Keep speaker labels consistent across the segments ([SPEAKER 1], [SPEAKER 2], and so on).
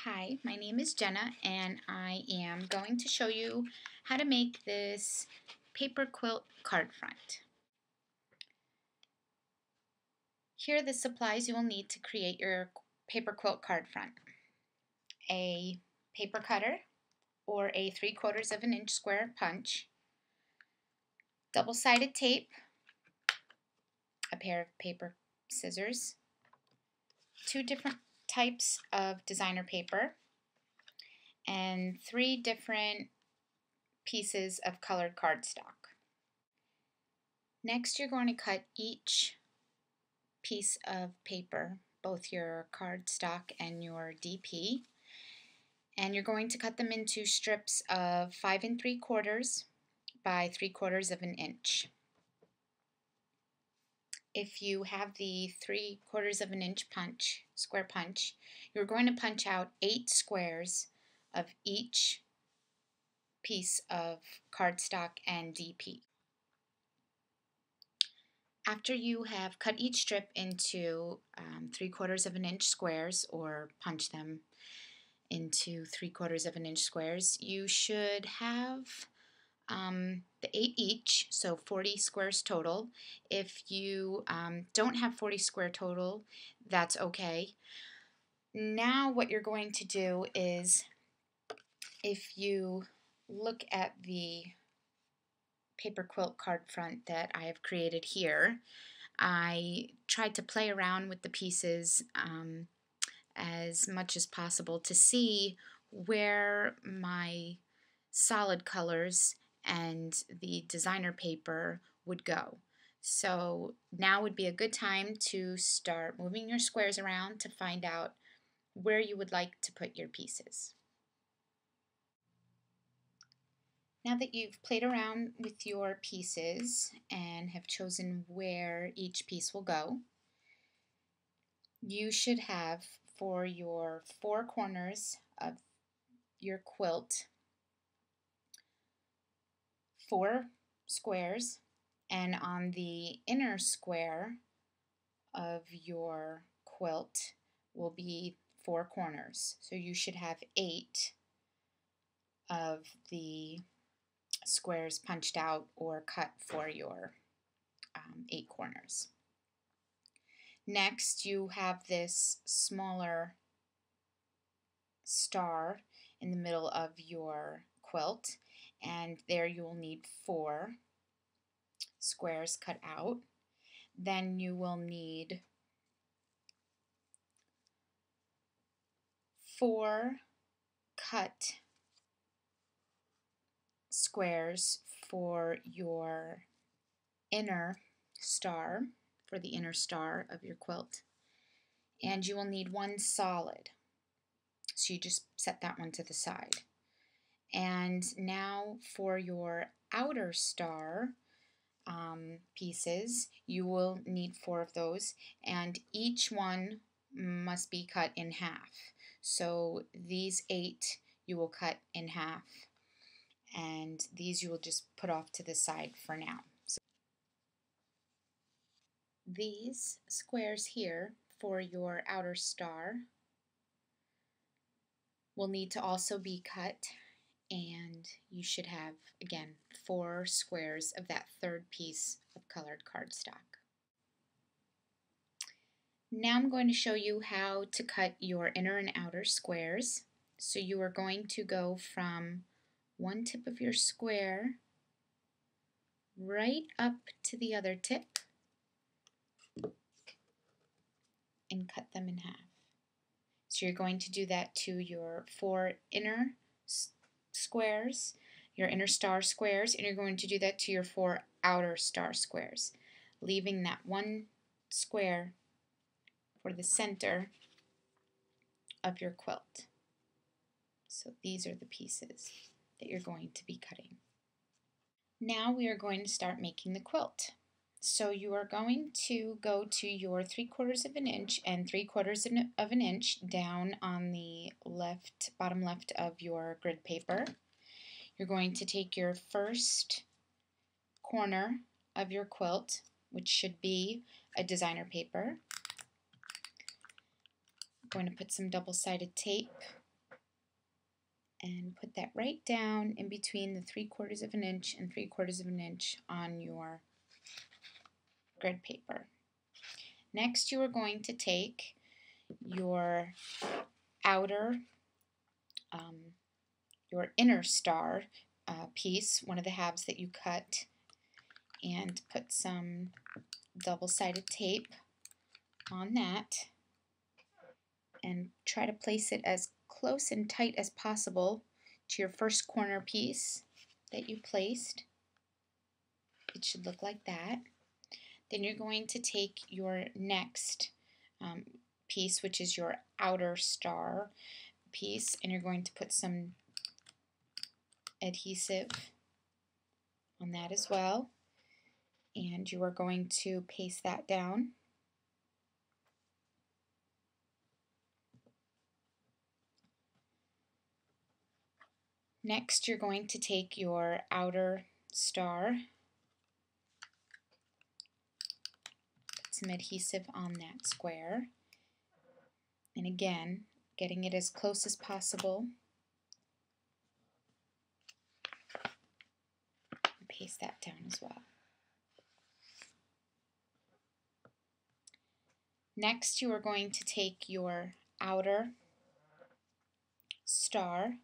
[SPEAKER 1] Hi, my name is Jenna and I am going to show you how to make this paper quilt card front. Here are the supplies you will need to create your paper quilt card front. A paper cutter or a 3/4 of an inch square punch, double-sided tape, a pair of paper scissors, 2 different types of designer paper, and 3 different pieces of colored cardstock. Next, you're going to cut each piece of paper, both your cardstock and your DP, and you're going to cut them into strips of 5 3/4 by 3/4 of an inch. If you have the 3/4 of an inch punch, square punch, you're going to punch out 8 squares of each piece of cardstock and DP. After you have cut each strip into 3/4 of an inch squares, or punch them into 3/4 of an inch squares, you should have the 8 each, so 40 squares total. If you don't have 40 square total, that's okay. Now what you're going to do is, if you look at the paper quilt card front that I have created here, I tried to play around with the pieces as much as possible to see where my solid colors and the designer paper would go. So now would be a good time to start moving your squares around to find out where you would like to put your pieces. Now that you've played around with your pieces and have chosen where each piece will go, you should have, for your 4 corners of your quilt, 4 squares, and on the inner square of your quilt will be 4 corners. So you should have 8 of the squares punched out or cut for your 8 corners. Next, you have this smaller star in the middle of your quilt, and there you will need 4 squares cut out. Then you will need 4 cut squares for your inner star, for the inner star of your quilt, and you will need 1 solid. So you just set that one to the side. And now for your outer star pieces, you will need 4 of those, and each one must be cut in half. So these 8 you will cut in half, and these you will just put off to the side for now. So these squares here for your outer star will need to also be cut, and you should have, again, 4 squares of that 3rd piece of colored cardstock. Now I'm going to show you how to cut your inner and outer squares. So you are going to go from one tip of your square right up to the other tip and cut them in half. So you're going to do that to your 4 inner squares, your inner star squares, and you're going to do that to your 4 outer star squares, leaving that 1 square for the center of your quilt. So these are the pieces that you're going to be cutting. Now we are going to start making the quilt. So you are going to go to your 3/4 of an inch and 3/4 of an inch down on the bottom left of your grid paper. You're going to take your first corner of your quilt, which should be a designer paper. I'm going to put some double-sided tape and put that right down in between the 3/4 of an inch and 3/4 of an inch on your grid paper. Next, you are going to take your outer, your inner star piece, one of the halves that you cut, and put some double-sided tape on that and try to place it as close and tight as possible to your first corner piece that you placed. It should look like that. Then you're going to take your next piece, which is your outer star piece, and you're going to put some adhesive on that as well, and you are going to paste that down. Next, you're going to take your outer star, put some adhesive on that square, and again, getting it as close as possible. And paste that down as well. Next, you are going to take your outer star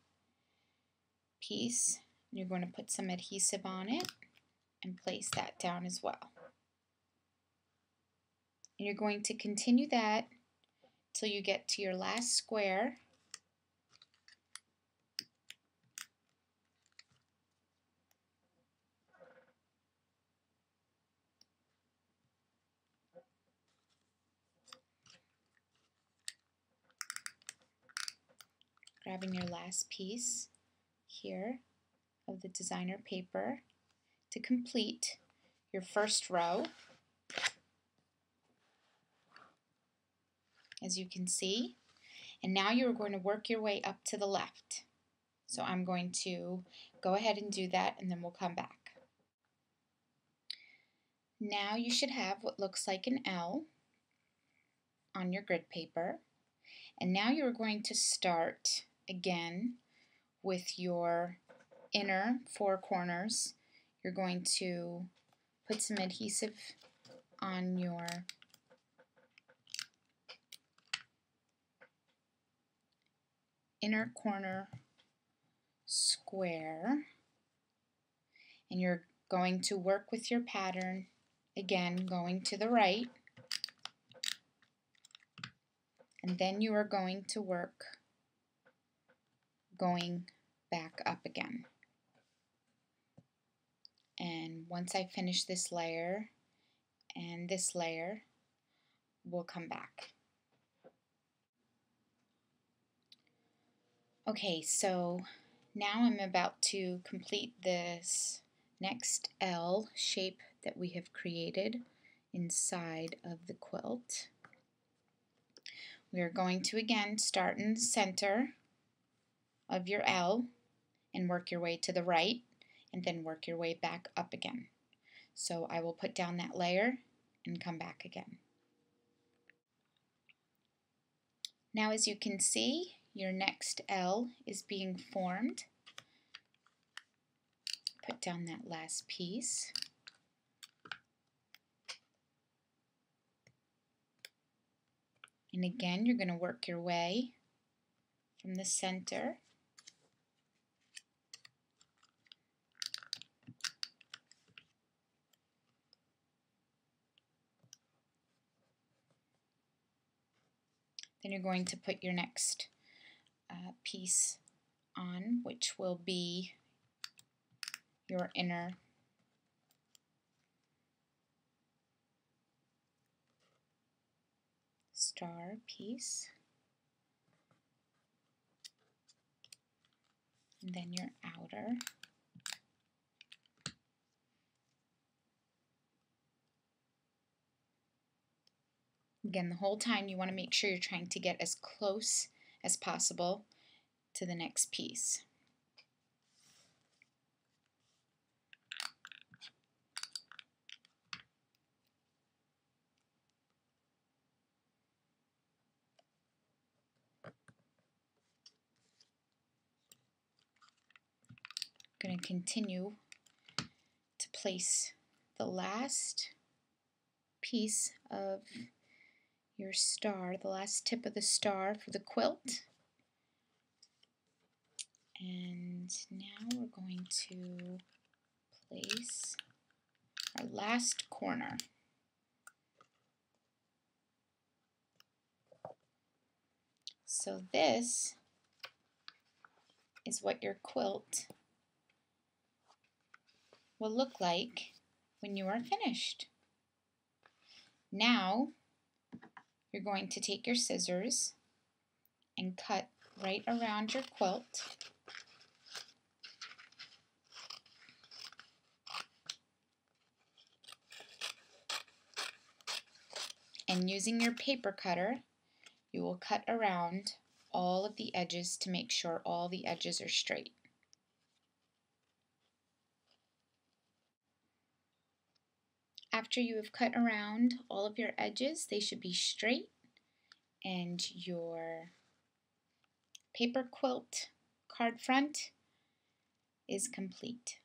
[SPEAKER 1] piece, and you're going to put some adhesive on it and place that down as well. And you're going to continue that till you get to your last square. Grabbing your last piece here of the designer paper to complete your first row. As you can see, and now you're going to work your way up to the left. So I'm going to go ahead and do that, and then we'll come back. Now you should have what looks like an L on your grid paper, and now you're going to start again with your inner four corners. You're going to put some adhesive on your inner corner square, and you're going to work with your pattern, again going to the right, and then you are going to work going back up again. And once I finish this layer and this layer, we'll come back. Okay, so now I'm about to complete this next L shape that we have created inside of the quilt. We are going to again start in the center of your L and work your way to the right, and then work your way back up again. So I will put down that layer and come back again. Now, as you can see, your next L is being formed. Put down that last piece. And again, you're going to work your way from the center then you're going to put your next piece on, which will be your inner star piece, and then your outer. Again, the whole time you want to make sure you're trying to get as close as possible to the next piece. to continue to place the last piece of your star, the last tip of the star for the quilt. And now we're going to place our last corner. So this is what your quilt will look like when you are finished. Now you're going to take your scissors and cut right around your quilt. And using your paper cutter, you will cut around all of the edges to make sure all the edges are straight. After you have cut around all of your edges, they should be straight, and your paper quilt card front is complete.